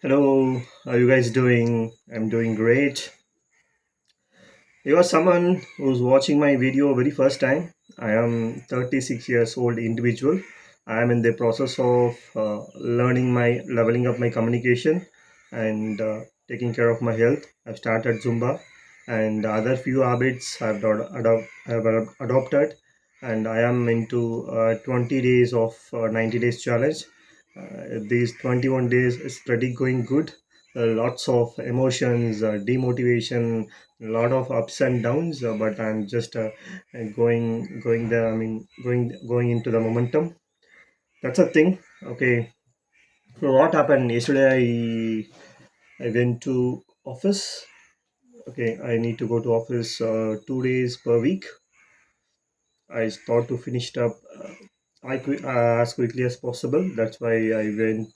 Hello, how are you guys doing? I'm doing great. You are someone who's watching my video very first time. I am 36 years old individual. I am in the process of leveling up my communication and taking care of my health. I've started Zumba and other few habits I've adopted, and I am into 20 days of 90 days challenge. These 21 days is pretty going good. Lots of emotions, demotivation, a lot of ups and downs, but I'm just going there. I mean, going into the momentum. That's a thing. Okay. So what happened yesterday? I went to office. Okay, I need to go to office 2 days per week. I thought to finish it up as quickly as possible. That's why I went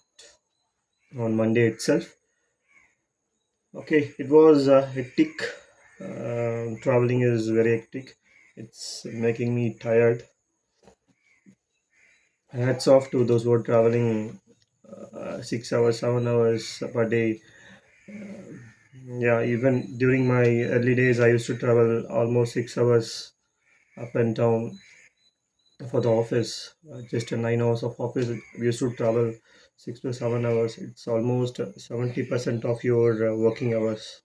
on Monday itself. Okay, it was hectic. Traveling is very hectic. It's making me tired. Hats off to those who are traveling 6 hours, 7 hours per day. Yeah, even during my early days, I used to travel almost 6 hours up and down for the office. Just 9 hours of office, we used to travel 6 to 7 hours. It's almost 70% of your working hours,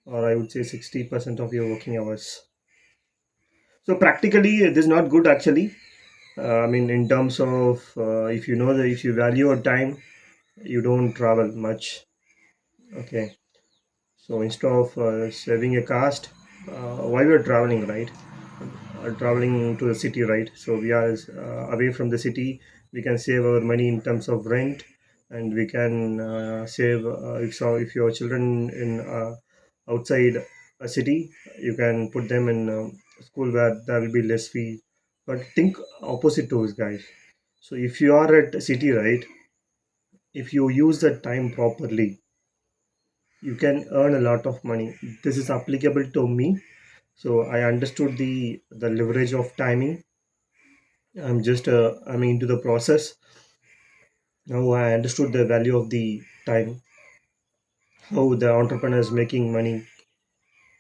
or I would say 60% of your working hours. So practically, it is not good actually. I mean, in terms of if you know that if you value your time, you don't travel much. Okay, so instead of saving a cost, why we're traveling, right? Traveling to the city, right? So we are away from the city. We can save our money in terms of rent, and we can save if your children in outside a city, you can put them in school where there will be less fee. But think opposite to us, guys. So if you are at a city, right? If you use the time properly, you can earn a lot of money. This is applicable to me. So I understood the leverage of timing. I'm into the process. Now I understood the value of the time, how the entrepreneurs making money.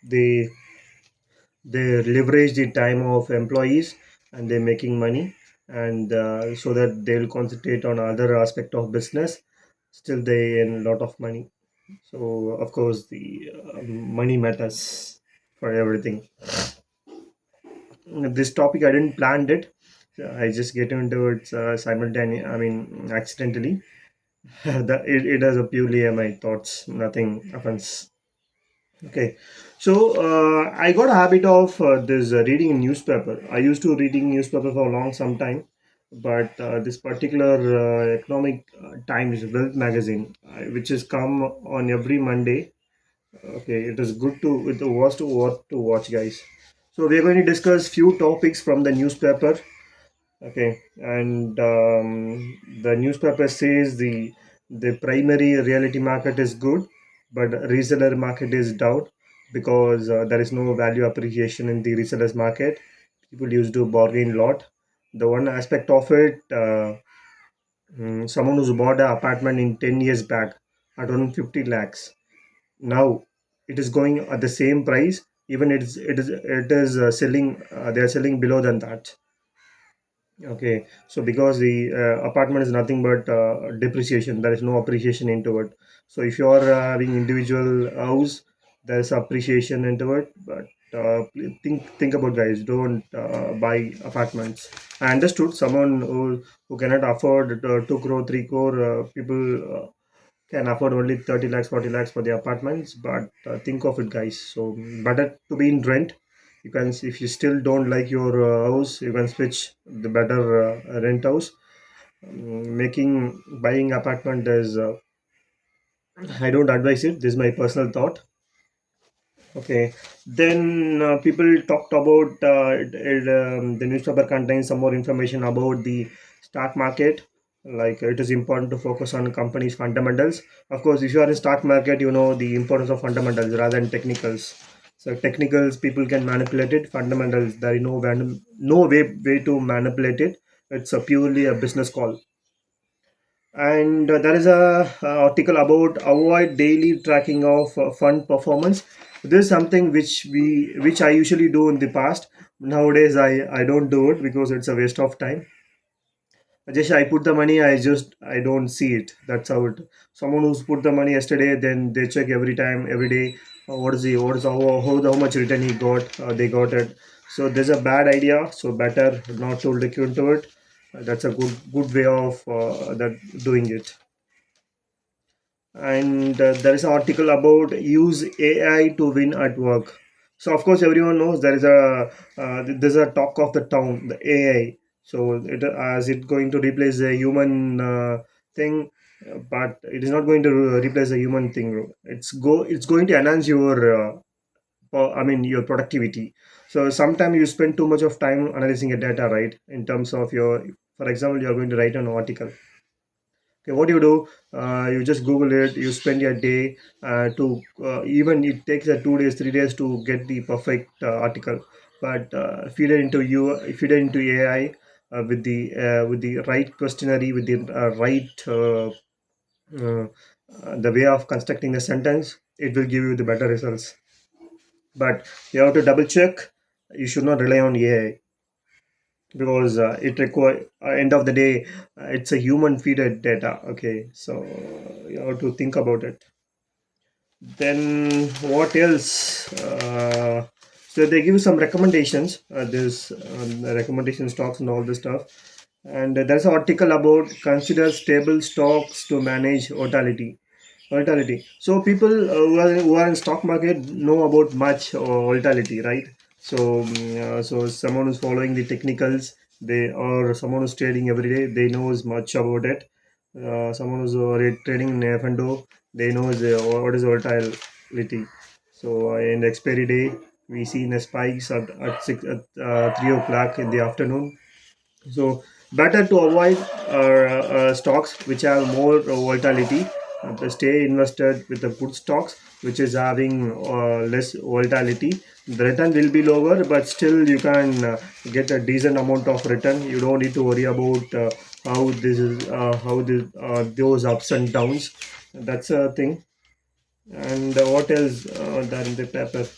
They they leverage the time of employees and they're making money, and so that they'll concentrate on other aspect of business. Still they earn a lot of money. So of course the money matters for everything. This topic I didn't plan it. I just get into it simultaneously. I mean, accidentally. It has a purely my thoughts. Nothing happens. Okay, so I got a habit of this reading newspaper. I used to reading newspaper for a long some time, but this particular economic Times Wealth magazine, which is come on every Monday. Okay, it is good to it was to what to watch, guys. So we are going to discuss few topics from the newspaper. Okay, and the newspaper says the primary reality market is good, but reseller market is down because there is no value appreciation in the resellers market. People used to bargain a lot. The one aspect of it, someone who's bought an apartment in 10 years back at 150 lakhs, now it is going at the same price. Even it is selling. They are selling below than that. Okay, so because the apartment is nothing but depreciation, there is no appreciation into it. So if you are having individual house, there is appreciation into it. But think about, guys. Don't buy apartments. I understood someone who cannot afford 2 crore, 3 crore. People can afford only 30 lakhs, 40 lakhs for the apartments. But think of it, guys. So better to be in rent. You can, if you still don't like your house, you can switch the better rent house. Making buying apartment is I don't advise it. This is my personal thought. Okay, then people talked about the newspaper contains some more information about the stock market. Like it is important to focus on companies' fundamentals. Of course, if you are in stock market, you know the importance of fundamentals rather than technicals. So technicals people can manipulate it. Fundamentals there is no way to manipulate it. It's a purely a business call. And there is a article about avoid daily tracking of fund performance. This is something which I usually do in the past. Nowadays I don't do it because it's a waste of time. Just I put the money, I don't see it. That's how it. Someone who's put the money yesterday, then they check every time, every day. What is how much return he got? They got it. So there's a bad idea. So better not to look into it. That's a good way of that doing it. And there is an article about use AI to win at work. So of course everyone knows there's a talk of the town, the AI. So it as it going to replace the human thing, but it is not going to replace the human thing, bro. It's going to enhance your I mean your productivity. So sometimes you spend too much of time analyzing your data, right? In terms of your, for example, you are going to write an article. Okay, what do you do? You just Google it. You spend your day to even it takes 2 days, 3 days to get the perfect article. But feed it into AI with the right questionnaire, with the uh, the way of constructing the sentence. It will give you the better results. But you have to double check. You should not rely on AI because it require end of the day it's a human feeded data. Okay, so you have to think about it. Then what else? So they give some recommendations. This recommendation stocks and all this stuff. And there's an article about consider stable stocks to manage volatility. So people who are in stock market know about much volatility, right? So so someone who's following the technicals, they or someone who's trading every day, they knows much about it. Someone who's trading in F&O, they knows what is volatility. So in the expiry day, we see the spikes at 3 o'clock in the afternoon. So better to avoid stocks which have more volatility. To stay invested with the good stocks which is having less volatility. The return will be lower, but still you can get a decent amount of return. You don't need to worry about how this those ups and downs. That's a thing. And what else that in the paper?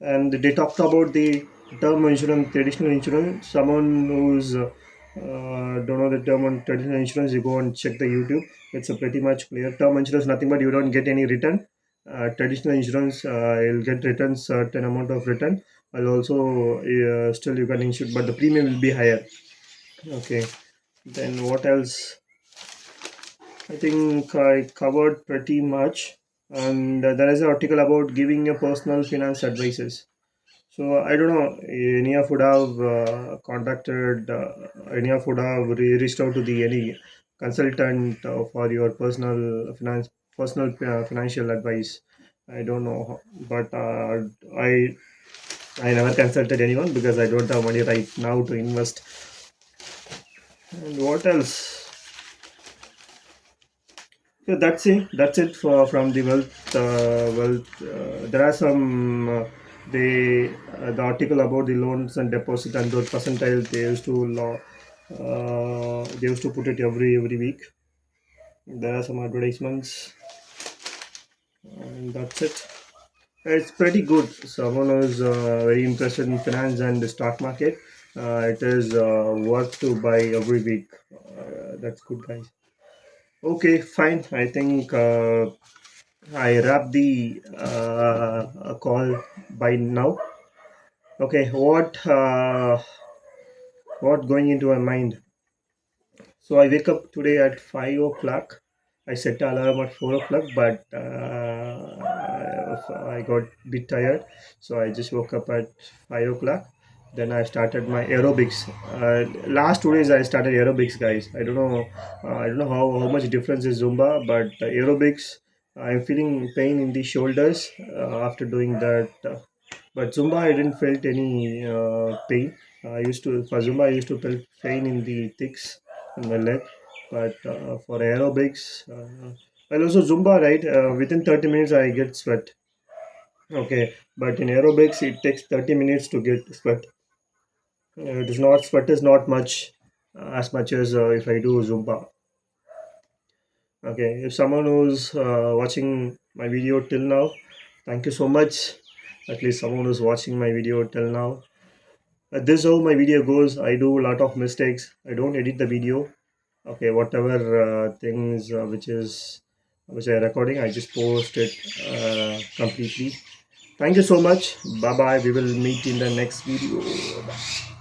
And they talked about the term insurance, traditional insurance. Someone who's don't know the term on traditional insurance, you go and check the YouTube. It's a pretty much clear. Term insurance, nothing but you don't get any return. Traditional insurance, you'll get returns, certain amount of return. And also, still you can insure, but the premium will be higher. Okay. Then what else? I think I covered pretty much. And there is an article about giving a personal finance advices. So I don't know. Any of would have contacted. Any of would have reached out to the any consultant for your personal financial advice. I don't know, but I I never consulted anyone because I don't have money right now to invest. And what else? So that's it. That's it for from the wealth. There are some the article about the loans and deposit and those percentile they used to put it every week. There are some advertisements, and that's it. It's pretty good. Someone who's very interested in finance and the stock market, it is worth to buy every week. That's good, guys. Okay, fine. I think I wrap the call by now. Okay, what going into my mind? So I wake up today at 5 o'clock. I set the alarm at 4 o'clock, but I got a bit tired, so I just woke up at 5 o'clock. Then I started my aerobics. Last 2 days I started aerobics, guys. I don't know how much difference is Zumba, but aerobics. I'm feeling pain in the shoulders after doing that. But Zumba, I didn't felt any pain. I used to for Zumba, I used to feel pain in the thicks in my leg. But for aerobics, well, also Zumba, right? Within 30 minutes, I get sweat. Okay, but in aerobics, it takes 30 minutes to get sweat. It is not sweat is not much as much as if I do Zumba. Okay, if someone who's watching my video till now, thank you so much. At least someone who's watching my video till now. This is how my video goes. I do a lot of mistakes. I don't edit the video. Okay, whatever things which I recording, I just post it completely. Thank you so much. Bye bye. We will meet in the next video. Bye.